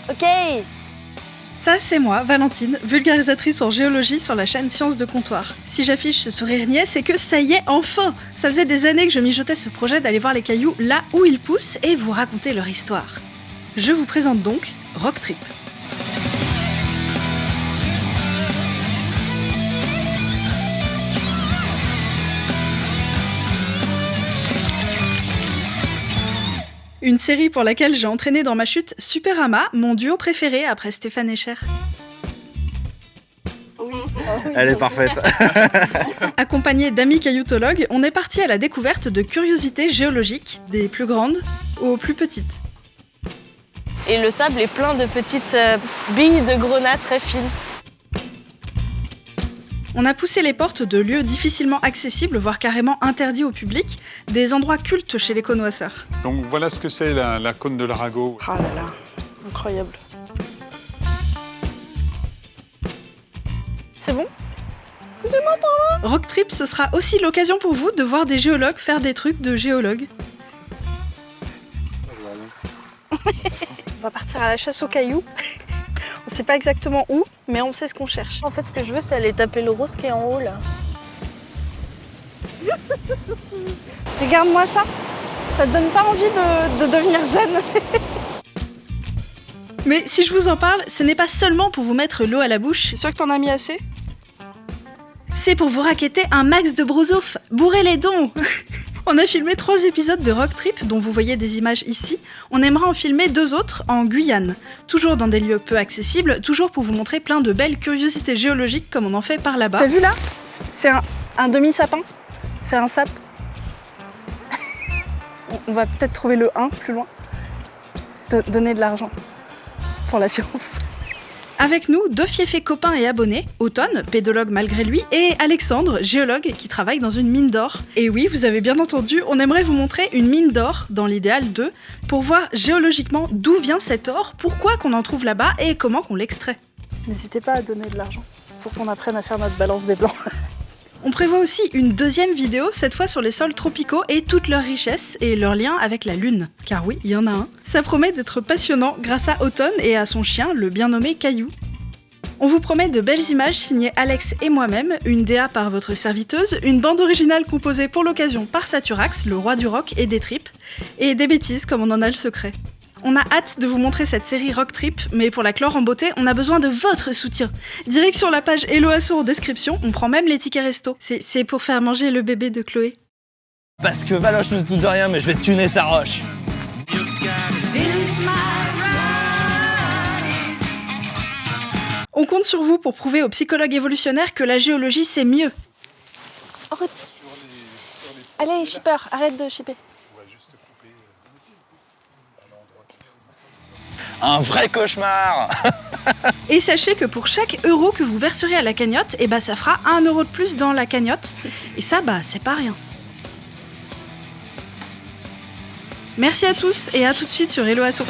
Ok. Ça, c'est moi, Valentine, vulgarisatrice en géologie sur la chaîne Sciences de Comptoir. Si j'affiche ce sourire niais, c'est que ça y est, enfin! Ça faisait des années que je mijotais ce projet d'aller voir les cailloux là où ils poussent et vous raconter leur histoire. Je vous présente donc Rock Trip. Une série pour laquelle j'ai entraîné dans ma chute Superama, mon duo préféré après Stéphane Escher. Elle est parfaite. Accompagné d'amis cailloutologues, on est parti à la découverte de curiosités géologiques, des plus grandes aux plus petites. Et le sable est plein de petites billes de grenat très fines. On a poussé les portes de lieux difficilement accessibles, voire carrément interdits au public, des endroits cultes chez les connoisseurs. Donc voilà ce que c'est la cône de l'Arago. Oh là là, incroyable. C'est bon ? Rock Trip, ce sera aussi l'occasion pour vous de voir des géologues faire des trucs de géologues. On va partir à la chasse aux cailloux. On sait pas exactement où, mais on sait ce qu'on cherche. En fait, ce que je veux, c'est aller taper le rose qui est en haut, là. Regarde-moi ça. Ça te donne pas envie de devenir zen. Mais si je vous en parle, ce n'est pas seulement pour vous mettre l'eau à la bouche. C'est sûr que t'en as mis assez ? C'est pour vous racketter un max de brousouf. Bourrez les dons. On a filmé 3 épisodes de Rock Trip, dont vous voyez des images ici. On aimerait en filmer 2 autres en Guyane. Toujours dans des lieux peu accessibles, toujours pour vous montrer plein de belles curiosités géologiques comme on en fait par là-bas. T'as vu là ? C'est un demi-sapin. C'est un sap. On va peut-être trouver le 1 plus loin. Donner de l'argent pour la science. Avec nous, 2 fiefés copains et abonnés, Automne, pédologue malgré lui, et Alexandre, géologue qui travaille dans une mine d'or. Et oui, vous avez bien entendu, on aimerait vous montrer une mine d'or, dans l'idéal 2, pour voir géologiquement d'où vient cet or, pourquoi qu'on en trouve là-bas et comment qu'on l'extrait. N'hésitez pas à donner de l'argent pour qu'on apprenne à faire notre balance des blancs. On prévoit aussi une 2e vidéo, cette fois sur les sols tropicaux et toutes leurs richesses et leurs liens avec la Lune. Car oui, il y en a un. Ça promet d'être passionnant grâce à Automne et à son chien, le bien nommé Caillou. On vous promet de belles images signées Alex et moi-même, une DA par votre serviteuse, une bande originale composée pour l'occasion par Saturax, le roi du rock et des tripes, et des bêtises comme on en a le secret. On a hâte de vous montrer cette série Rock Trip, mais pour la clore en beauté, on a besoin de votre soutien. Direction la page Hello Asso en description, on prend même les tickets resto. C'est pour faire manger le bébé de Chloé. Parce que Valoche ne se doute de rien, mais je vais tuner sa roche. On compte sur vous pour prouver aux psychologues évolutionnaires que la géologie c'est mieux. Arrête. Allez, shipper, arrête de shipper. Un vrai cauchemar. Et sachez que pour chaque euro que vous verserez à la cagnotte, ça fera 1 euro de plus dans la cagnotte. Et ça, c'est pas rien. Merci à tous et à tout de suite sur Hello Asso.